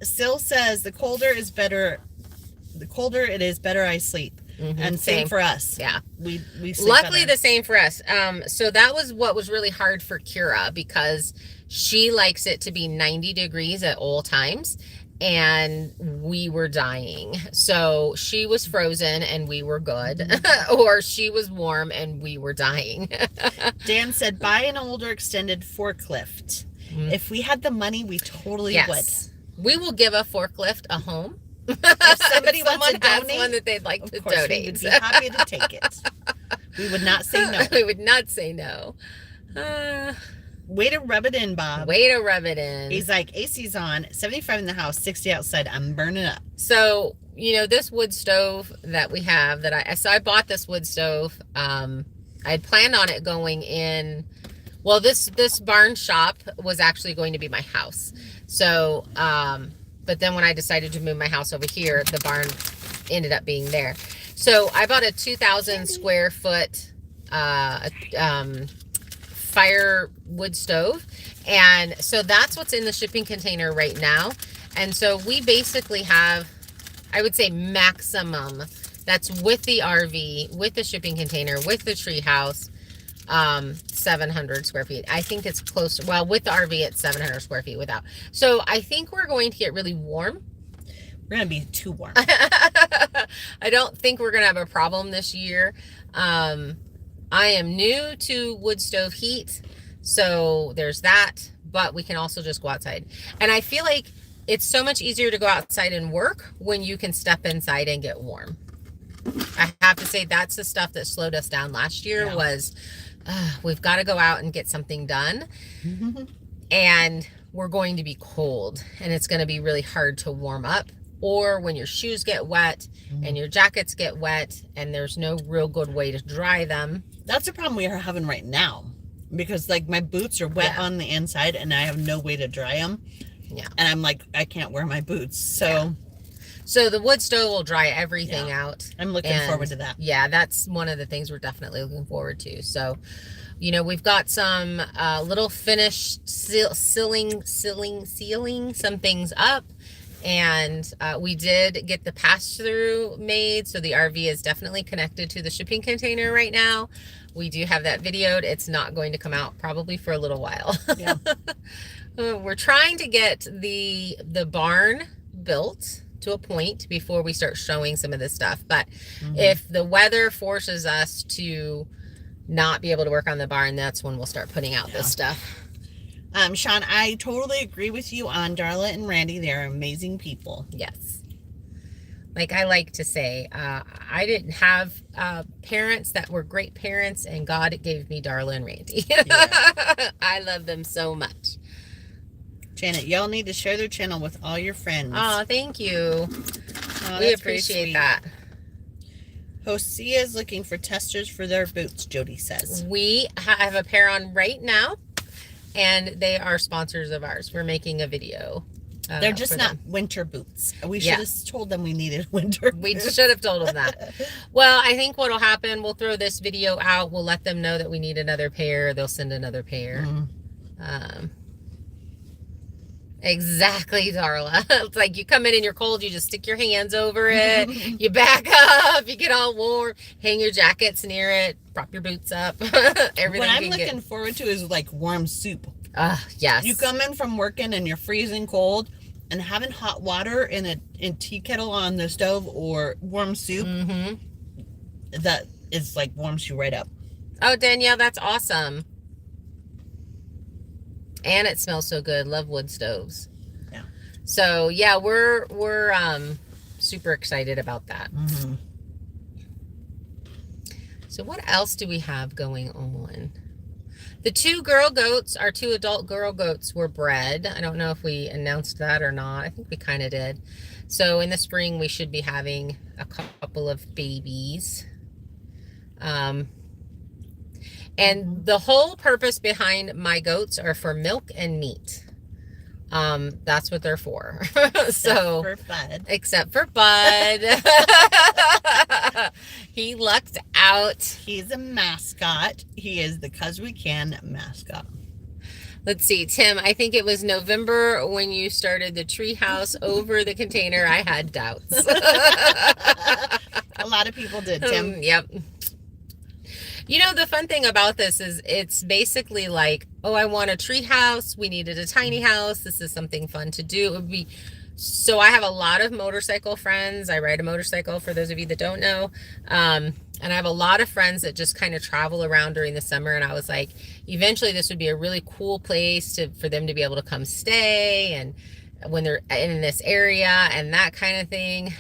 Sil says the colder it is, better I sleep. And same for us. Yeah. We sleep luckily better. The same for us. So that was what was really hard for Kira because she likes it to be 90 degrees at all times and we were dying. So she was frozen and we were good or she was warm and we were dying. Dan said buy an older extended forklift. If we had the money we totally would. We will give a forklift a home. If somebody wants to has donate, one that they'd like to donate, we would be happy to take it. We would not say no. We would not say no. Way to rub it in, Bob. Way to rub it in. He's like, AC's on, 75 in the house, 60 outside. I'm burning up. So, this wood stove that we have so I bought this wood stove. I had planned on it going in. Well, this barn shop was actually going to be my house. So, but then when I decided to move my house over here, the barn ended up being there. So I bought a 2,000 square foot firewood stove. And so that's what's in the shipping container right now. And so we basically have, I would say maximum, that's with the RV, with the shipping container, with the tree house, 700 square feet. I think it's close. Well, with the RV, it's 700 square feet without. So I think we're going to get really warm. We're going to be too warm. I don't think we're going to have a problem this year. I am new to wood stove heat. So there's that, but we can also just go outside. And I feel like it's so much easier to go outside and work when you can step inside and get warm. I have to say that's the stuff that slowed us down last year was we've got to go out and get something done. And we're going to be cold and it's going to be really hard to warm up. Or when your shoes get wet and your jackets get wet and there's no real good way to dry them. That's a problem we are having right now because like my boots are wet on the inside and I have no way to dry them. Yeah. And I'm like, I can't wear my boots. So So the wood stove will dry everything out. I'm looking forward to that. Yeah, that's one of the things we're definitely looking forward to. So, we've got some little finished sealing some things up. And we did get the pass-through made. So the RV is definitely connected to the shipping container right now. We do have that videoed. It's not going to come out probably for a little while. Yeah. We're trying to get the barn built to a point before we start showing some of this stuff. But if the weather forces us to not be able to work on the barn, that's when we'll start putting out this stuff. Sean, I totally agree with you on Darla and Randy. They're amazing people. Yes. Like I like to say, I didn't have parents that were great parents, and God gave me Darla and Randy. I love them so much. Janet, y'all need to share their channel with all your friends. Oh, thank you. We appreciate that. Hosea is looking for testers for their boots, Jody says. We have a pair on right now, and they are sponsors of ours. We're making a video. They're just not winter boots. We should have told them we needed winter boots. We should have told them that. Well, I think what will happen, we'll throw this video out. We'll let them know that we need another pair. They'll send another pair. Exactly, Darla. It's like you come in and you're cold, you just stick your hands over it, you back up, you get all warm, hang your jackets near it, prop your boots up. Everything. What I'm looking forward to is like warm soup. Yes. You come in from working and you're freezing cold, and having hot water in a tea kettle on the stove or warm soup, that is like warms you right up. Oh, Danielle, that's awesome. And it smells so good. Love wood stoves. Yeah. So yeah, we're super excited about that. So what else do we have going on? The 2 girl goats, our 2 adult girl goats, were bred. I don't know if we announced that or not. I think we kind of did. So in the spring, we should be having a couple of babies. And the whole purpose behind my goats are for milk and meat. That's what they're for. So except for Bud. He lucked out. He's a mascot. He is the 'Cause We Can mascot. Let's see, Tim, I think it was November when you started the treehouse over the container. I had doubts. A lot of people did, Tim. Yep. You know, the fun thing about this is it's basically like, oh, I want a tree house. We needed a tiny house. This is something fun to do. It would be. So I have a lot of motorcycle friends. I ride a motorcycle, for those of you that don't know. And I have a lot of friends that just kind of travel around during the summer. And I was like, eventually this would be a really cool place for them to be able to come stay. And when they're in this area and that kind of thing.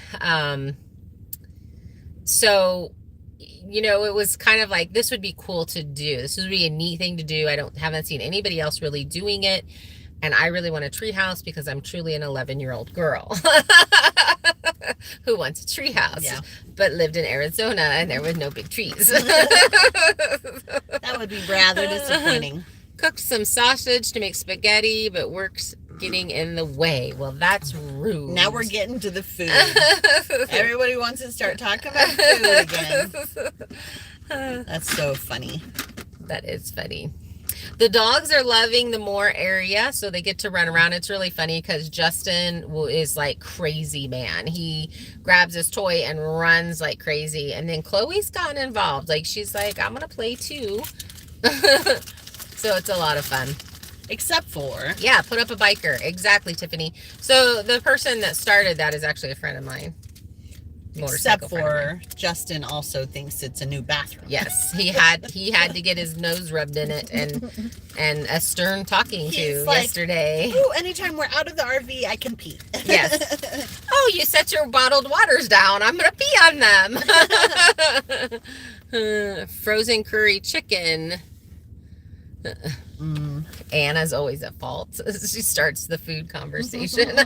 So, you know, it was kind of like, this would be cool to do. This would be a neat thing to do. Haven't seen anybody else really doing it. And I really want a tree house because I'm truly an 11-year-old girl who wants a tree house, but lived in Arizona and there was no big trees. That would be rather disappointing. Cooked some sausage to make spaghetti, but work's getting in the way. Well, that's rude. Now we're getting to the food. Everybody wants to start talking about food again. That's so funny. That is funny. The dogs are loving the Moore area, so they get to run around. It's really funny because Justin is like crazy, man. He grabs his toy and runs like crazy. And then Chloe's gotten involved. Like, she's like, I'm going to play too. So it's a lot of fun. Except for... Yeah, put up a biker. Exactly, Tiffany. So the person that started that is actually a friend of mine. Except for Justin also thinks it's a new bathroom. Yes, he had to get his nose rubbed in it and a stern talking to like, yesterday. Ooh, anytime we're out of the RV, I can pee. Yes. Oh, you set your bottled waters down. I'm gonna pee on them. Frozen curry chicken. Anna's always at fault. She starts the food conversation.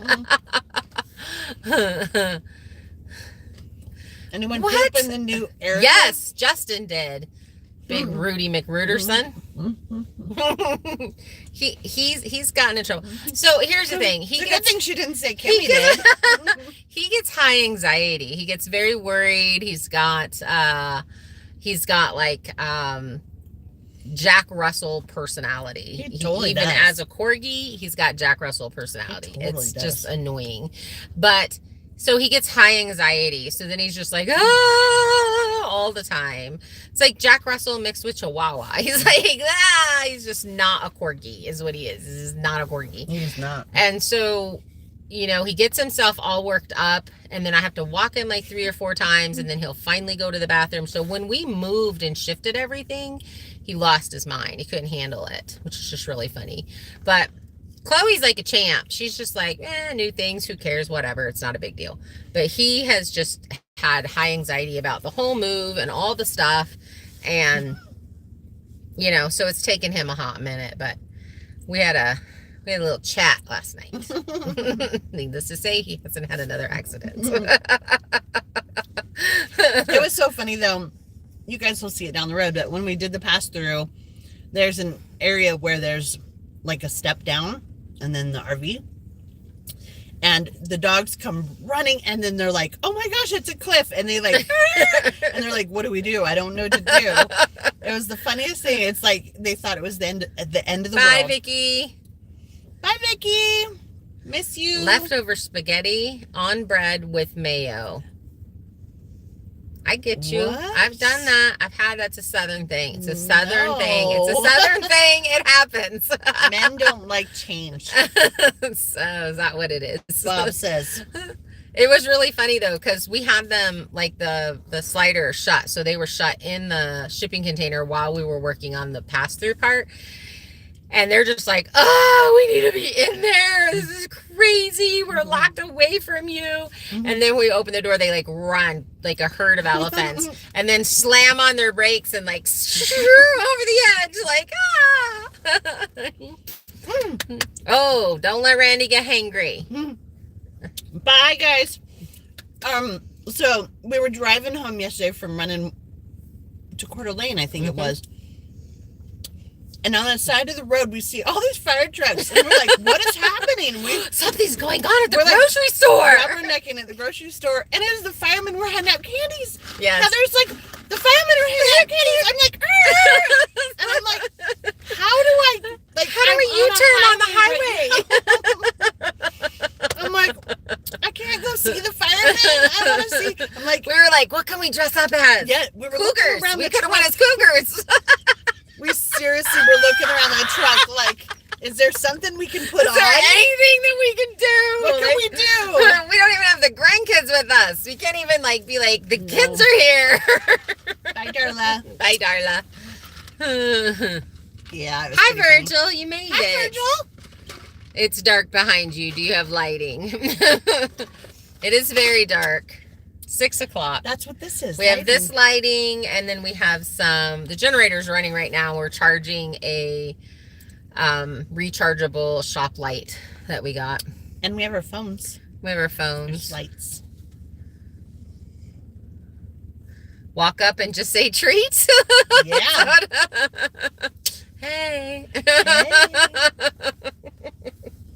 Anyone poop in the new area? Yes, Justin did. Big Rudy McRuderson. He's gotten in trouble. So here's the thing. It's a good thing she didn't say Kimmie did. He gets high anxiety. He gets very worried. He's got like Jack Russell personality. He totally even does. As a corgi, he's got Jack Russell personality. It's just annoying. But so he gets high anxiety. So then he's just like, all the time. It's like Jack Russell mixed with Chihuahua. He's like, he's just not a corgi is what he is. He's not a corgi. He's not. And so, you know, he gets himself all worked up and then I have to walk him like 3 or 4 times and then he'll finally go to the bathroom. So when we moved and shifted everything, he lost his mind. He couldn't handle it, which is just really funny. But Chloe's like a champ. She's just like, new things, who cares, whatever. It's not a big deal. But he has just had high anxiety about the whole move and all the stuff. And, you know, so it's taken him a hot minute. But we had a little chat last night. Needless to say, he hasn't had another accident. It was so funny, though. You guys will see it down the road. But when we did the pass-through, there's an area where there's like a step down and then the RV. And the dogs come running and then they're like, oh my gosh, it's a cliff. And they like, and they're like, what do we do? I don't know what to do. It was the funniest thing. It's like they thought it was the end of the world. Bye, Vicky. Bye, Vicky. Miss you. Leftover spaghetti on bread with mayo. I get you. What? I've done that. I've had that's a Southern thing. It's a Southern thing. It's a Southern thing. It happens. Men don't like change. So is that what it is? Bob says. It was really funny though, because we had them like the slider shut, so they were shut in the shipping container while we were working on the pass-through part. And they're just like, oh, we need to be in there. This is crazy. We're locked away from you. Mm-hmm. And then we open the door. They like run like a herd of elephants and then slam on their brakes and like over the edge. Like, Oh, don't let Randy get hangry. Bye, guys. So we were driving home yesterday from running to Coeur d'Alene, I think it was. And on the side of the road, we see all these fire trucks. And we're like, what is happening? Something's going on at the grocery store. Rubbernecking at the grocery store. And it was the firemen were handing out candies. Yes. Heather's like, the firemen are handing out candies. I'm like, argh! And I'm like, how do we U-turn on the highway? I'm like, I can't go see the firemen. I want to see. I'm like, we were like, what can we dress up as? Yeah, we were cougars. Around we could have went as cougars. We seriously were looking around the truck like, is there something we can put on? Is there anything that we can do? What can we do? We don't even have the grandkids with us. We can't even be like, the kids are here. Bye, Darla. Bye, Darla. Yeah. Hi, Virgil. Funny. You made it. Hi, Virgil. It's dark behind you. Do you have lighting? It is very dark. 6 o'clock. That's what this is. We have this lighting, and then we have the generator's running right now. We're charging a rechargeable shop light that we got. And we have our phones. We have our phones. There's lights. Walk up and just say treats. Yeah. Hey.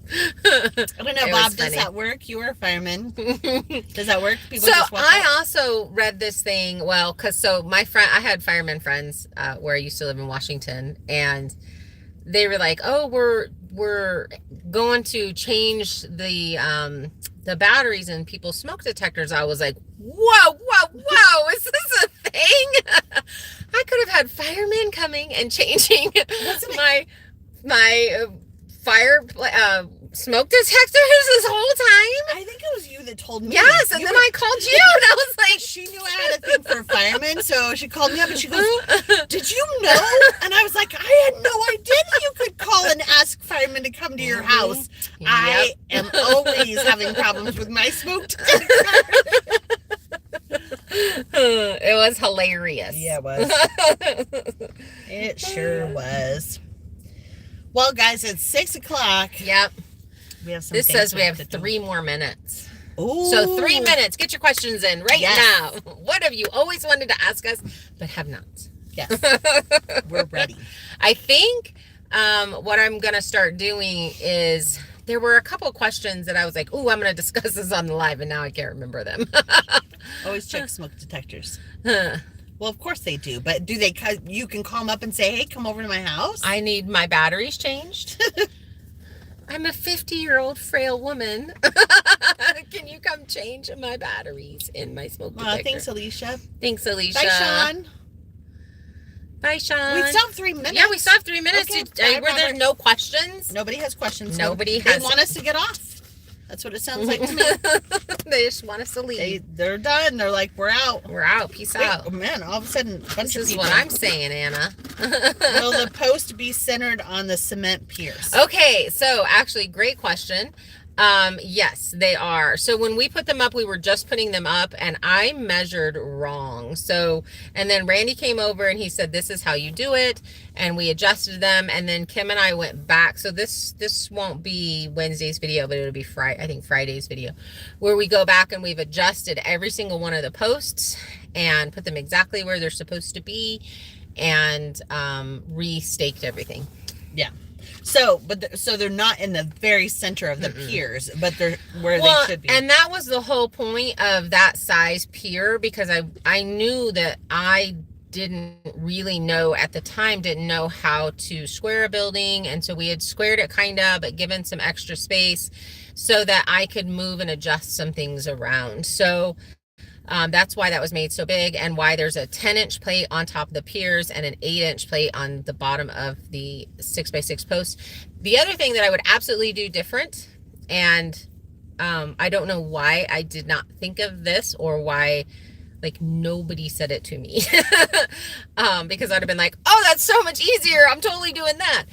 I don't know, Bob, does that work? You were a fireman. Does that work? People just walk I up? also read this thing, my friend, I had fireman friends where I used to live in Washington, and they were like, oh, we're going to change the batteries in people's smoke detectors. I was like, whoa, is this a thing? I could have had firemen coming and changing my fire smoke detectors this whole time. I think it was you that told me. Yes, and then I called you, and I was like, she knew I had a thing for firemen, so she called me up and she goes, did you know? And I was like, I had no idea that you could call and ask firemen to come to your house. Yep. I am always having problems with my smoke detector. It was hilarious. Yeah, it was. It sure was. Well, guys, it's 6 o'clock. Yep. We have some. This says we have 3 more minutes. Ooh. So 3 minutes. Get your questions in right now. What have you always wanted to ask us but have not? Yes. We're ready. I think what I'm going to start doing is, there were a couple questions that I was like, ooh, I'm going to discuss this on the live, and now I can't remember them. Always check smoke detectors. Well, of course they do, but do they? You can call them up and say, "Hey, come over to my house. I need my batteries changed. I'm a 50-year-old frail woman. Can you come change my batteries in my smoke detector?" Thanks, Alicia. Thanks, Alicia. Bye, Sean. Bye, Sean. We still have 3 minutes. Yeah, we still have 3 minutes. Okay. Were there no questions? Nobody has questions. Nobody They has. want us to get off. That's what it sounds like to me. They just want us to leave. They're done. They're like, we're out. We're out. Peace out. Oh, man, all of a sudden, a bunch of This is people. what I'm saying, Anna. Will the post be centered on the cement piers? Okay, so actually, great question. Yes, they are. So when we put them up, we were just putting them up, and I measured wrong. So, and then Randy came over and he said, this is how you do it. And we adjusted them. And then Kim and I went back. So this won't be Wednesday's video, but it'll be Friday's video, where we go back and we've adjusted every single one of the posts and put them exactly where they're supposed to be, and re-staked everything. Yeah. So they're not in the very center of the piers, but they're where they should be. And that was the whole point of that size pier, because I knew that I didn't really know at the time, didn't know how to square a building. And so we had squared it kind of, but given some extra space so that I could move and adjust some things around. So That's why that was made so big, and why there's a 10-inch plate on top of the piers and an 8-inch plate on the bottom of the 6x6 post. The other thing that I would absolutely do different, and I don't know why I did not think of this, or why like nobody said it to me, because I'd have been like, oh, that's so much easier, I'm totally doing that.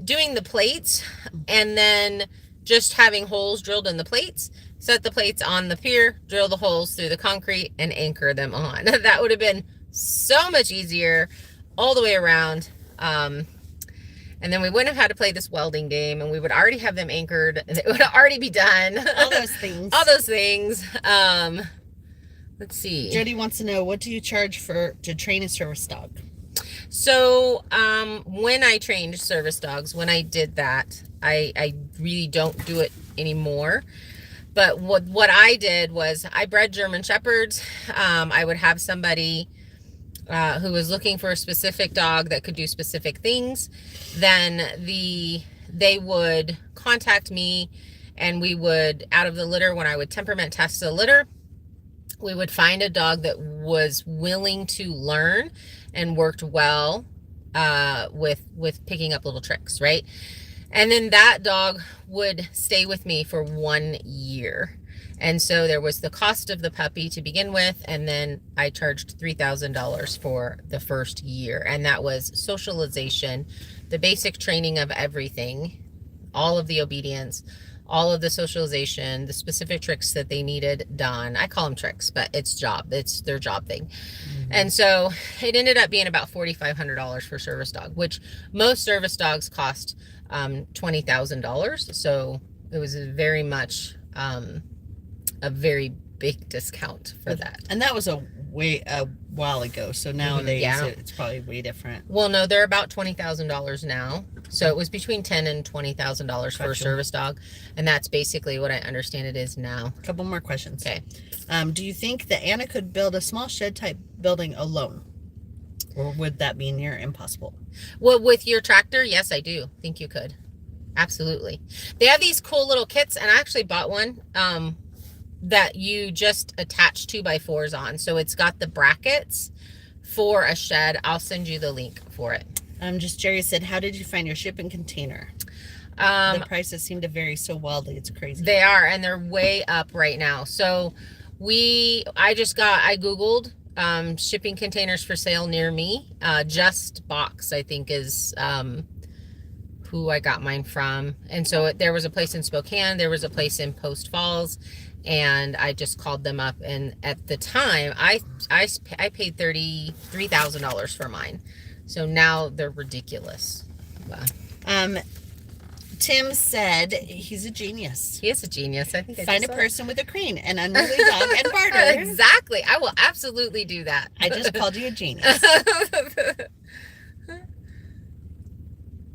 Doing the plates and then just having holes drilled in the plates, set the plates on the pier, drill the holes through the concrete, and anchor them on. That would have been so much easier all the way around. And then we wouldn't have had to play this welding game, and we would already have them anchored, and it would already be done. All those things. All those things. Let's see. Jody wants to know, what do you charge to train a service dog? So, when I trained service dogs, when I did that, I really don't do it anymore. But what I did was I bred German Shepherds. I would have somebody who was looking for a specific dog that could do specific things. Then they would contact me, and we would, out of the litter, when I would temperament test the litter, we would find a dog that was willing to learn and worked well with picking up little tricks, right? And then that dog would stay with me for 1 year. And so there was the cost of the puppy to begin with, and then I charged $3,000 for the first year. And that was socialization, the basic training of everything, all of the obedience, all of the socialization, the specific tricks that they needed done. I call them tricks, but it's their job thing. Mm-hmm. And so it ended up being about $4,500 for service dog, which most service dogs cost $20,000. So it was very much a very big discount for that. And that was a while ago. So nowadays it's probably way different. Well, no, they're about $20,000 now. So it was between $10,000 and $20,000 for a service dog, and that's basically what I understand it is now. A couple more questions. Okay. Do you think that Anna could build a small shed type building alone, or would that be near impossible? Well, with your tractor, yes, I do think you could. Absolutely. They have these cool little kits, and I actually bought one that you just attach 2x4s on. So it's got the brackets for a shed. I'll send you the link for it. Jerry said, how did you find your shipping container? The prices seem to vary so wildly. It's crazy. They are, and they're way up right now. So I Googled shipping containers for sale near me. Just Box, I think, is who I got mine from. And so there was a place in Spokane, there was a place in Post Falls, and I just called them up. And at the time, I paid $33,000 for mine. So now they're ridiculous. Tim said he's a genius. He is a genius. I think find a person with a crane, an unruly dog, and barter. Exactly. I will absolutely do that. I just called you a genius.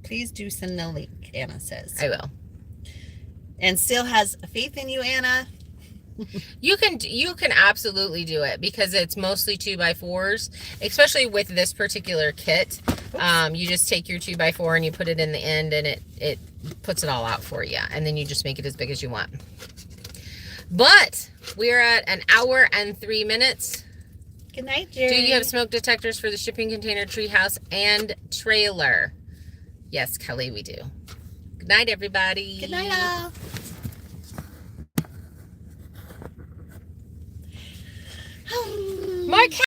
Please do send the link, Anna says. I will. And still has faith in you, Anna. You can absolutely do it, because it's mostly 2x4s, especially with this particular kit. You just take your 2x4 and you put it in the end, and it puts it all out for you, and then you just make it as big as you want. But we're at 1 hour and 3 minutes. Good night, Jerry. Do you have smoke detectors for the shipping container, treehouse, and trailer? Yes, Kelly, we do. Good night, everybody. Good night, all. Oh.